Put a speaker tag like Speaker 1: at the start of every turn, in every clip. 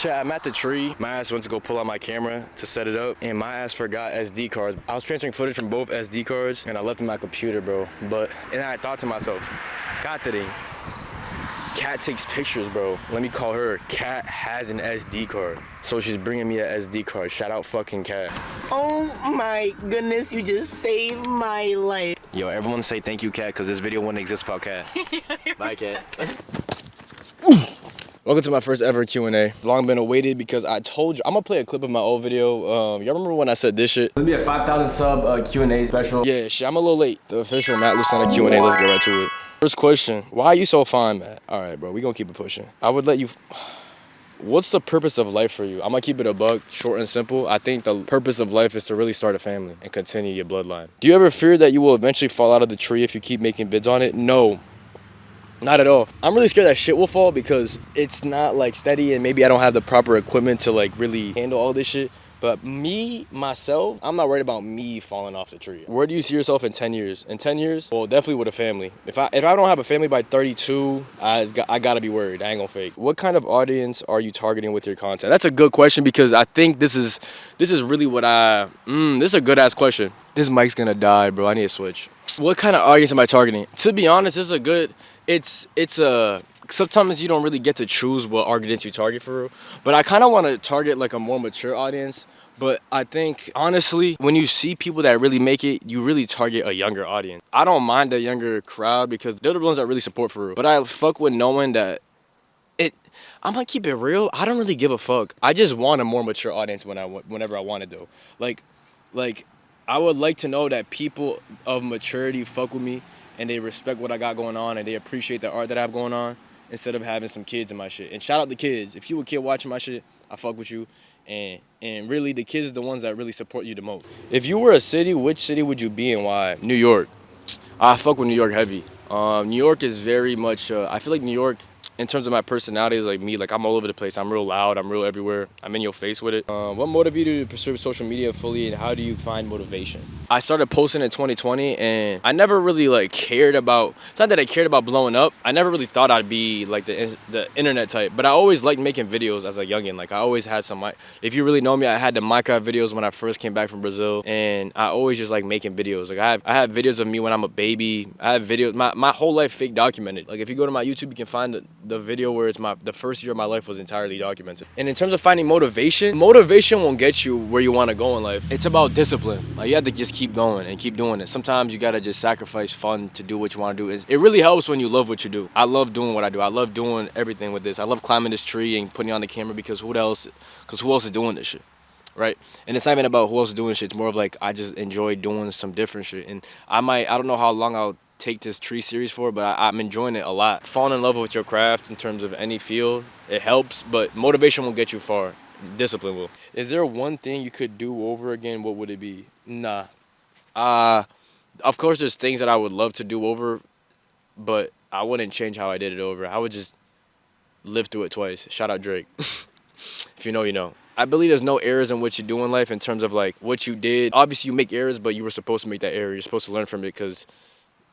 Speaker 1: Chat, I'm at the tree. My ass went to go pull out my camera to set it up, and my ass forgot SD cards. I was transferring footage from both SD cards, and I left in my computer, bro. And I thought to myself, God dang, Kat takes pictures, bro. Let me call her. Kat has an SD card, so she's bringing me an SD card. Shout out fucking Kat.
Speaker 2: Oh my goodness, you just saved my life.
Speaker 1: Yo, everyone say thank you, Kat, because this video wouldn't exist without Kat. Bye, Kat. Welcome to my first ever Q&A. Long been awaited because I told you, I'm gonna play a clip of my old video. Y'all remember when I said this shit?
Speaker 3: This will be a 5,000 sub Q&A special.
Speaker 1: Yeah, shit, I'm a little late. The official Matt Lucena Q&A, let's get right to it. First question, why are you so fine, Matt? All right, bro, we gonna keep it pushing. I would let you, what's the purpose of life for you? I'm gonna keep it a buck, short and simple. I think the purpose of life is to really start a family and continue your bloodline. Do you ever fear that you will eventually fall out of the tree if you keep making bids on it? No. Not at all. I'm really scared that shit will fall because it's not like steady and maybe I don't have the proper equipment to like really handle all this shit. But me, myself, I'm not worried about me falling off the tree. Where do you see yourself in 10 years? In 10 years? Well, definitely with a family. If I don't have a family by 32, I gotta be worried. I ain't gonna fake. What kind of audience are you targeting with your content? That's a good question because I think this is really what this is a good ass question. This mic's gonna die, bro. I need to switch. What kind of audience am I targeting? To be honest, this is a good, sometimes you don't really get to choose what audience you target for real. But I kind of want to target like a more mature audience. But I think, honestly, when you see people that really make it, you really target a younger audience. I don't mind the younger crowd because they're the ones that really support for real. But I fuck with knowing that I'm gonna keep it real. I don't really give a fuck. I just want a more mature audience whenever I want to do. Like, I would like to know that people of maturity fuck with me and they respect what I got going on and they appreciate the art that I have going on instead of having some kids in my shit. And shout out the kids. If you a kid watching my shit, I fuck with you. And really, the kids are the ones that really support you the most. If you were a city, which city would you be and why? New York. I fuck with New York heavy. New York is very much, I feel like New York, in terms of my personality, is like me. Like, I'm all over the place. I'm real loud. I'm real everywhere. I'm in your face with it. What motivated you to pursue social media fully, and how do you find motivation? I started posting in 2020, and I never really, like, cared about... It's not that I cared about blowing up. I never really thought I'd be, like, the internet type. But I always liked making videos as a youngin'. Like, I always had some... If you really know me, I had the Minecraft videos when I first came back from Brazil, and I always just like making videos. Like, I have videos of me when I'm a baby. I have videos... My whole life fake documented. Like, if you go to my YouTube, you can find the video where it's the first year of my life was entirely documented. And in terms of finding motivation won't get you where you want to go in life. It's about discipline. Like, you have to just keep going and keep doing it. Sometimes you gotta just sacrifice fun to do what you want to do. It really helps when you love what you do. I love doing what I do. I love doing everything with this. I love climbing this tree and putting it on the camera because who else is doing this shit? Right? And it's not even about who else is doing shit. It's more of like I just enjoy doing some different shit. And I don't know how long I'll take this tree series for, but I'm enjoying it a lot. Falling in love with your craft in terms of any field, it helps, but motivation won't get you far. Discipline will. Is there one thing you could do over again? What would it be? Nah. Of course there's things that I would love to do over, but I wouldn't change how I did it over. I would just live through it twice. Shout out Drake. If you know, you know. I believe there's no errors in what you do in life in terms of like what you did. Obviously you make errors, but you were supposed to make that error. You're supposed to learn from it because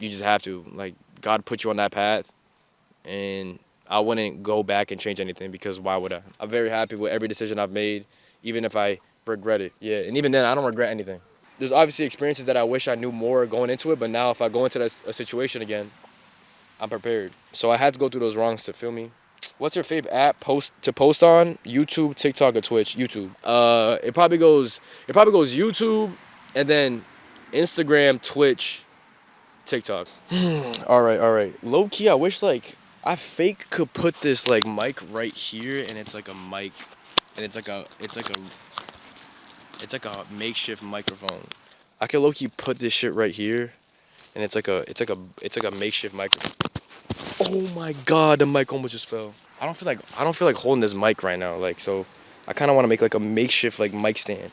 Speaker 1: you just have to. Like, God put you on that path, and I wouldn't go back and change anything because why would I? I'm very happy with every decision I've made, even if I regret it. Yeah, and even then, I don't regret anything. There's obviously experiences that I wish I knew more going into it, but now if I go into a situation again, I'm prepared. So I had to go through those wrongs to feel me. What's your favorite app to post on? YouTube, TikTok, or Twitch? YouTube. It probably goes YouTube, and then Instagram, Twitch, TikTok. All right. Low key, I wish like I fake could put this like mic right here, and it's like a mic, and it's like a makeshift microphone. I could low key put this shit right here, and it's like a makeshift microphone. Oh my God, the mic almost just fell. I don't feel like holding this mic right now. Like, so I kind of want to make like a makeshift like mic stand.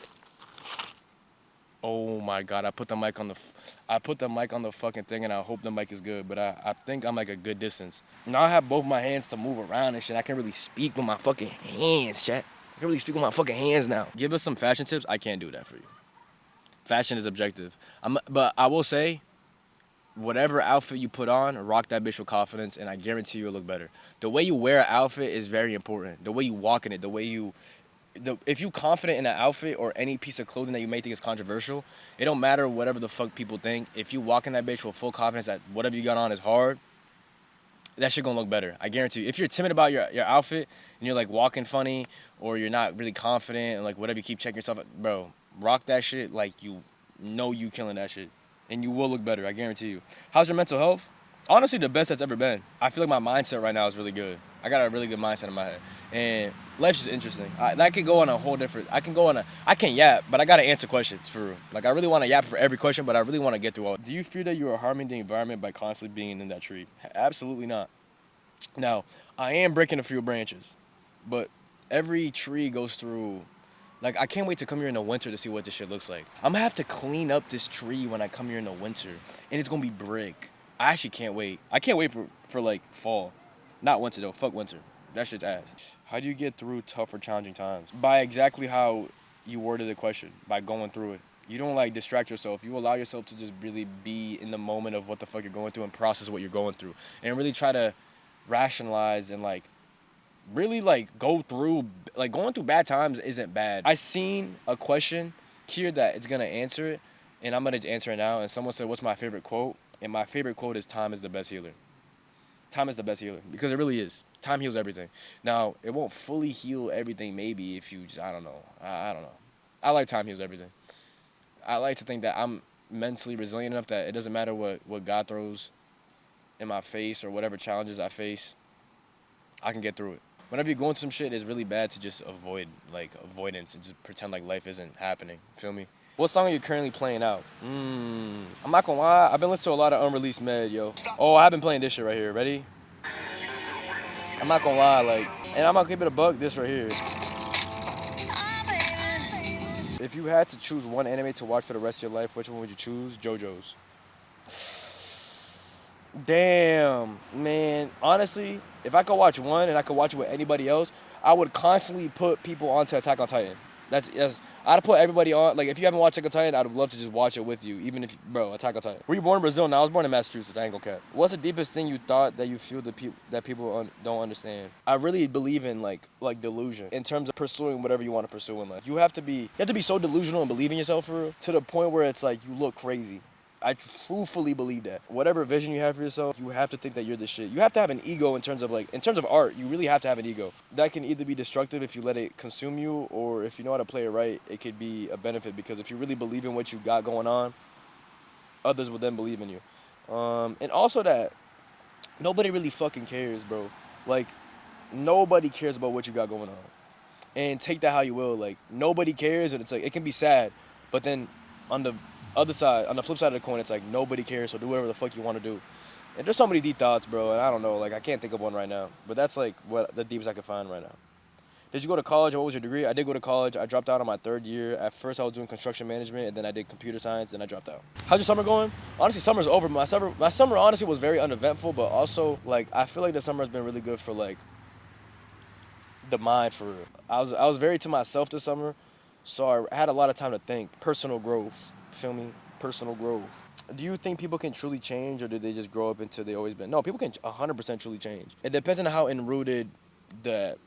Speaker 1: Oh my God, I put the mic on the fucking thing, and I hope the mic is good, but I think I'm like a good distance. Now I have both my hands to move around and shit. I can't really speak with my fucking hands, chat. I can really speak with my fucking hands now. Give us some fashion tips. I can't do that for you. Fashion is objective. But I will say, whatever outfit you put on, rock that bitch with confidence, and I guarantee you'll look better. The way you wear an outfit is very important. The way you walk in it, if you confident in an outfit or any piece of clothing that you may think is controversial, it don't matter whatever the fuck people think. If you walk in that bitch with full confidence that whatever you got on is hard, that shit gonna look better. I guarantee you. If you're timid about your outfit and you're like walking funny or you're not really confident and like whatever, you keep checking yourself, bro, rock that shit like you know you killing that shit. And you will look better, I guarantee you. How's your mental health? Honestly, the best that's ever been. I feel like my mindset right now is really good. I got a really good mindset in my head. And life's just interesting. That could go on a whole different, I can yap, but I gotta answer questions for real. Like I really wanna yap for every question, but I really wanna get through all. Do you fear that you are harming the environment by constantly being in that tree? Absolutely not. Now, I am breaking a few branches, but every tree goes through. Like, I can't wait to come here in the winter to see what this shit looks like. I'm gonna have to clean up this tree when I come here in the winter, and it's gonna be brick. I actually can't wait. I can't wait for like fall. Not winter though, fuck winter. That shit's ass. How do you get through tough or challenging times? By exactly how you worded the question, by going through it. You don't like distract yourself. You allow yourself to just really be in the moment of what the fuck you're going through and process what you're going through. And really try to rationalize and like really like go through, like going through bad times isn't bad. I seen a question here that it's gonna answer it, and I'm gonna answer it now. And someone said, "What's my favorite quote?" And my favorite quote is, "Time is the best healer." Time is the best healer because it really is. Time heals everything. Now it won't fully heal everything, maybe if you just, I don't know. I don't know. I like time heals everything. I like to think that I'm mentally resilient enough that it doesn't matter what God throws in my face or whatever challenges I face, I can get through it. Whenever you're going through some shit, it's really bad to just avoidance and just pretend like life isn't happening. Feel me? What song are you currently playing out? I'm not gonna lie, I've been listening to a lot of unreleased med, yo. Oh, I've been playing this shit right here. Ready? I'm not gonna lie, like, and I'm gonna keep it a bug. This right here. If you had to choose one anime to watch for the rest of your life, which one would you choose? JoJo's. Damn, man. Honestly, if I could watch one and I could watch it with anybody else, I would constantly put people onto Attack on Titan. That's I'd put everybody on. Like if you haven't watched Attack on Titan, I'd love to just watch it with you. Even if, bro, Attack on Titan. Were you born in Brazil? No, I was born in Massachusetts. I ain't gonna cap. What's the deepest thing you thought that you feel that people don't understand? I really believe in like delusion in terms of pursuing whatever you want to pursue in life. You have to be so delusional and believe in yourself for real, to the point where it's like you look crazy. I truthfully believe that. Whatever vision you have for yourself, you have to think that you're the shit. You have to have an ego in terms of art, you really have to have an ego. That can either be destructive if you let it consume you, or if you know how to play it right, it could be a benefit, because if you really believe in what you got going on, others will then believe in you. And also that nobody really fucking cares, bro. Like, nobody cares about what you got going on. And take that how you will. Like, nobody cares, and it's like, it can be sad, but then on the other side, on the flip side of the coin, it's like nobody cares, so do whatever the fuck you want to do. And there's so many deep thoughts, bro, and I don't know, like I can't think of one right now. But that's like what the deepest I can find right now. Did you go to college? What was your degree? I did go to college. I dropped out on my third year. At first I was doing construction management, and then I did computer science, then I dropped out. How's your summer going? Honestly, summer's over. My summer honestly was very uneventful, but also like I feel like the summer has been really good for like the mind, for real. I was very to myself this summer, so I had a lot of time to think. Personal growth. Feel me? Personal growth. Do you think people can truly change, or do they just grow up into they always been? No, people can 100% truly change. It depends on how enrooted the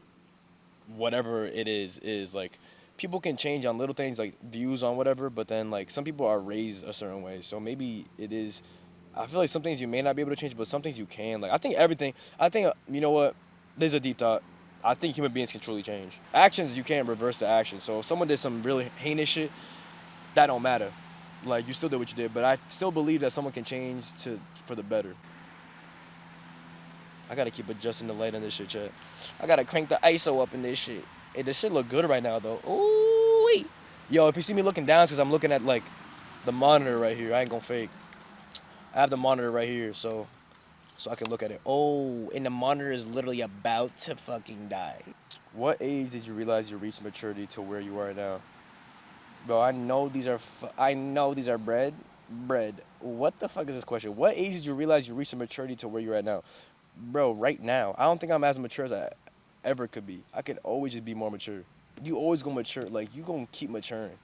Speaker 1: whatever it is. Like, people can change on little things like views on whatever, but then like some people are raised a certain way, so maybe it is. I feel like some things you may not be able to change, but some things you can. Like, I think everything. I think, you know what? There's a deep thought. I think human beings can truly change. Actions, you can't reverse the action. So if someone did some really heinous shit, that don't matter. Like, you still did what you did, but I still believe that someone can change for the better. I gotta keep adjusting the light on this shit, chat. I gotta crank the ISO up in this shit. Hey, this shit look good right now, though. Ooh, wait. Yo, if you see me looking down, it's because I'm looking at, like, the monitor right here. I ain't gonna fake. I have the monitor right here, so I can look at it. Oh, and the monitor is literally about to fucking die. What age did you realize you reached maturity to where you are now? Bro, I know these are bread. What the fuck is this question? What age did you realize you reached the maturity to where you're at now? Bro, right now. I don't think I'm as mature as I ever could be. I can always just be more mature. You always gonna mature. Like, you gonna keep maturing.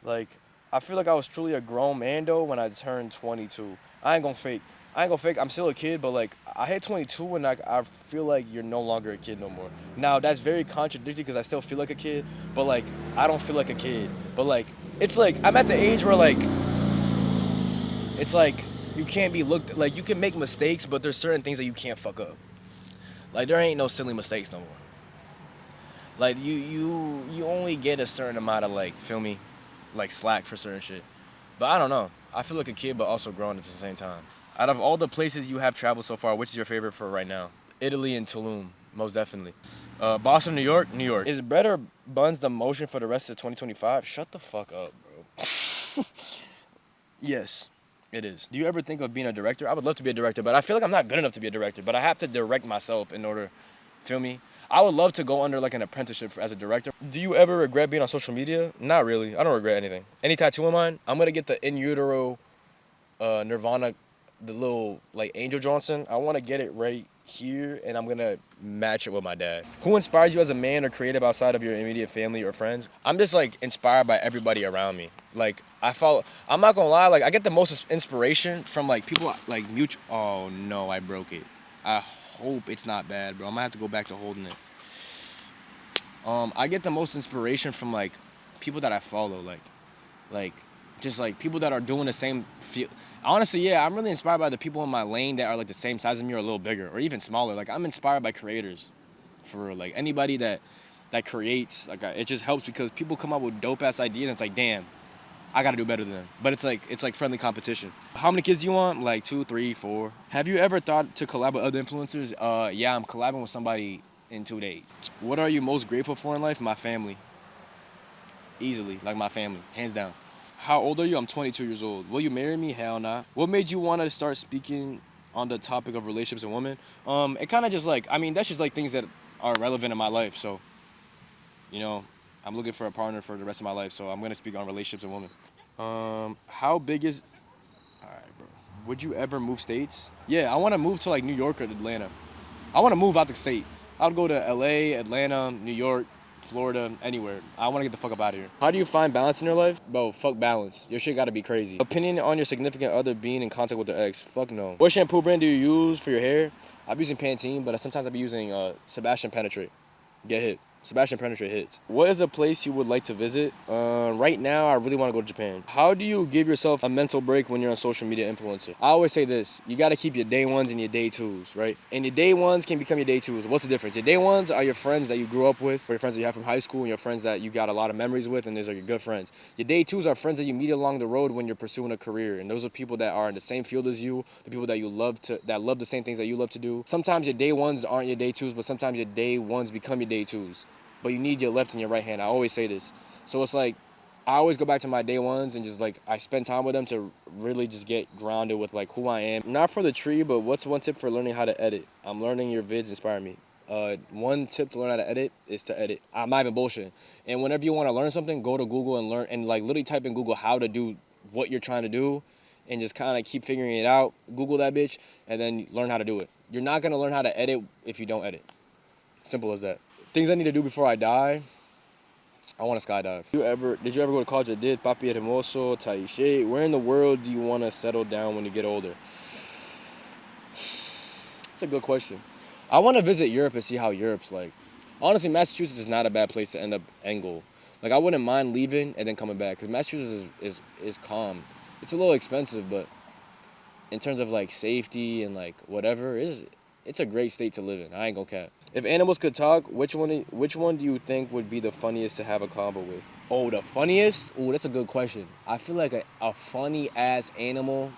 Speaker 1: Like, I feel like I was truly a grown man, though, when I turned 22. I ain't gonna fake. I'm still a kid, but like I hit 22 and I feel like you're no longer a kid no more. Now that's very contradictory because I still feel like a kid, but like I don't feel like a kid. But like it's like I'm at the age where like it's like you can't be looked like you can make mistakes, but there's certain things that you can't fuck up. Like there ain't no silly mistakes no more. Like you only get a certain amount of like feel me, like slack for certain shit. But I don't know. I feel like a kid, but also grown at the same time. Out of all the places you have traveled so far, which is your favorite for right now? Italy and Tulum, most definitely. Boston, New York, New York. Is bread or buns the motion for the rest of 2025? Shut the fuck up, bro. Yes, it is. Do you ever think of being a director? I would love to be a director, but I feel like I'm not good enough to be a director. But I have to direct myself in order, feel me? I would love to go under like an apprenticeship as a director. Do you ever regret being on social media? Not really. I don't regret anything. Any tattoo of mine? I'm gonna get the in utero Nirvana, the little like Angel Johnson. I want to get it right here, and I'm gonna match it with my dad. Who inspires you as a man or creative outside of your immediate family or friends? I'm just like inspired by everybody around me. Like I follow. I'm not gonna lie. Like I get the most inspiration from like people like mutual. Oh no, I broke it. I hope it's not bad, bro. I'm gonna have to go back to holding it. I get the most inspiration from like people that I follow, like just like people that are doing the same field. Honestly, yeah, I'm really inspired by the people in my lane that are like the same size as me or a little bigger or even smaller. Like I'm inspired by creators, for real. Like anybody that creates, like it just helps because people come up with dope ass ideas and it's like, damn, I gotta do better than them. But it's like friendly competition. How many kids do you want? Like 2, 3, 4. Have you ever thought to collab with other influencers? Yeah, I'm collabing with somebody in 2 days. What are you most grateful for in life? My family. Easily, like my family, hands down. How old are you? I'm 22 years old. Will you marry me? Hell nah. What made you want to start speaking on the topic of relationships and women? It kind of just like, I mean, that's just like things that are relevant in my life. So, you know, I'm looking for a partner for the rest of my life. So I'm gonna speak on relationships and women. How big is? All right, bro. Would you ever move states? Yeah, I want to move to like New York or Atlanta. I want to move out the state. I would go to LA, Atlanta, New York, Florida, anywhere. I want to get the fuck up out of here. How do you find balance in your life? Bro, fuck balance. Your shit gotta be crazy. Opinion on your significant other being in contact with their ex? Fuck no. What shampoo brand do you use for your hair? I'm using Pantene, but sometimes I'll be using Sebastian Penetrate. Get hit. Sebastian Penetrate hits. What is a place you would like to visit? Right now, I really want to go to Japan. How do you give yourself a mental break when you're a social media influencer? I always say this: you got to keep your day ones and your day twos, right? And your day ones can become your day twos. What's the difference? Your day ones are your friends that you grew up with, or your friends that you have from high school, and your friends that you got a lot of memories with, and those are your good friends. Your day twos are friends that you meet along the road when you're pursuing a career, and those are people that are in the same field as you, the people that you love that love the same things that you love to do. Sometimes your day ones aren't your day twos, but sometimes your day ones become your day twos. But you need your left and your right hand. I always say this. So it's like, I always go back to my day ones and just like, I spend time with them to really just get grounded with like who I am. Not for the tree, but what's one tip for learning how to edit? I'm learning your vids inspire me. One tip to learn how to edit is to edit. I'm not even bullshitting. And whenever you want to learn something, go to Google and learn, and like literally type in Google how to do what you're trying to do and just kind of keep figuring it out. Google that bitch and then learn how to do it. You're not going to learn how to edit if you don't edit. Simple as that. Things I need to do before I die. I want to skydive. Did you ever go to college? I did. Papi Hermoso, Taishe. Where in the world do you want to settle down when you get older? That's a good question. I want to visit Europe and see how Europe's like. Honestly, Massachusetts is not a bad place to end goal. Like I wouldn't mind leaving and then coming back because Massachusetts is calm. It's a little expensive, but in terms of like safety and like whatever, it's a great state to live in. I ain't gonna cap. If animals could talk, which one do you think would be the funniest to have a combo with? Oh, the funniest? Oh, that's a good question. I feel like a funny ass animal.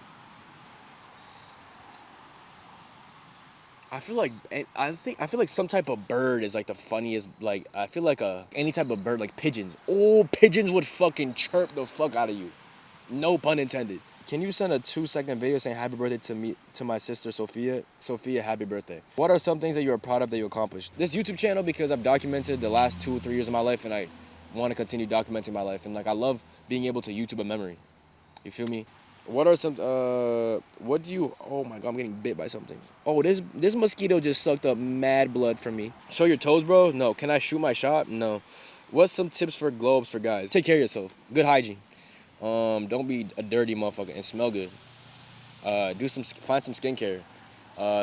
Speaker 1: I feel like some type of bird is like the funniest. Like I feel like any type of bird, like pigeons. Oh, pigeons would fucking chirp the fuck out of you. No pun intended. Can you send a 2-second video saying happy birthday to my sister Sophia? Sophia, happy birthday. What are some things that you are proud of that you accomplished? This YouTube channel because I've documented the last 2 or 3 years of my life and I want to continue documenting my life and like I love being able to YouTube a memory. You feel me? What are some what do you oh my god, I'm getting bit by something. Oh, this mosquito just sucked up mad blood from me. Show your toes, bro? No. Can I shoot my shot? No. What's some tips for globes for guys? Take care of yourself. Good hygiene. Don't be a dirty motherfucker and smell good. Find some skincare.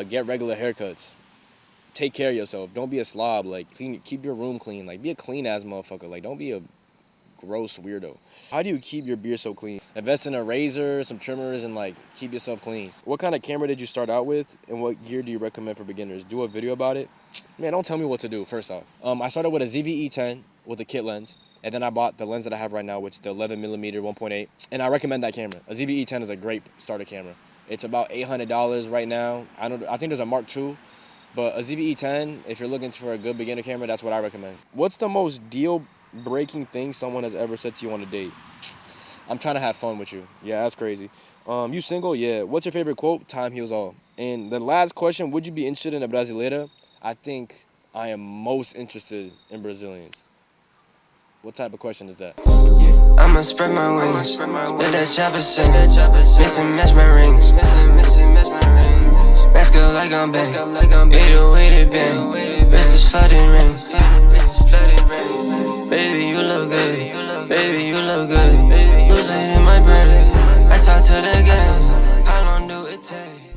Speaker 1: Get regular haircuts. Take care of yourself. Don't be a slob. Like, keep your room clean. Like, be a clean ass motherfucker. Like, don't be a gross weirdo. How do you keep your beard so clean? Invest in a razor, some trimmers, and like keep yourself clean. What kind of camera did you start out with, and what gear do you recommend for beginners? Do a video about it. Man, don't tell me what to do. First off, I started with a ZV-E10 with a kit lens, and then I bought the lens that I have right now, which is the 11mm 1.8, and I recommend that camera. A ZV-E10 is a great starter camera. It's about $800 right now. I think there's a Mark II. But a ZV-E10, if you're looking for a good beginner camera, that's what I recommend. What's the most deal-breaking thing someone has ever said to you on a date? I'm trying to have fun with you. Yeah, that's crazy. You single? Yeah. What's your favorite quote? Time heals all. And the last question, would you be interested in a brasileira? I think I am most interested in Brazilians. What type of question is that?
Speaker 4: I'ma spread my wings. Let that chopper sing. Miss and match my rings. Mask up like I'm bang. Either way they bang. Wrist is flooding ring. Baby, you look good. Baby, you look good. Losing in my brain. I talk to the gang. How long do it take?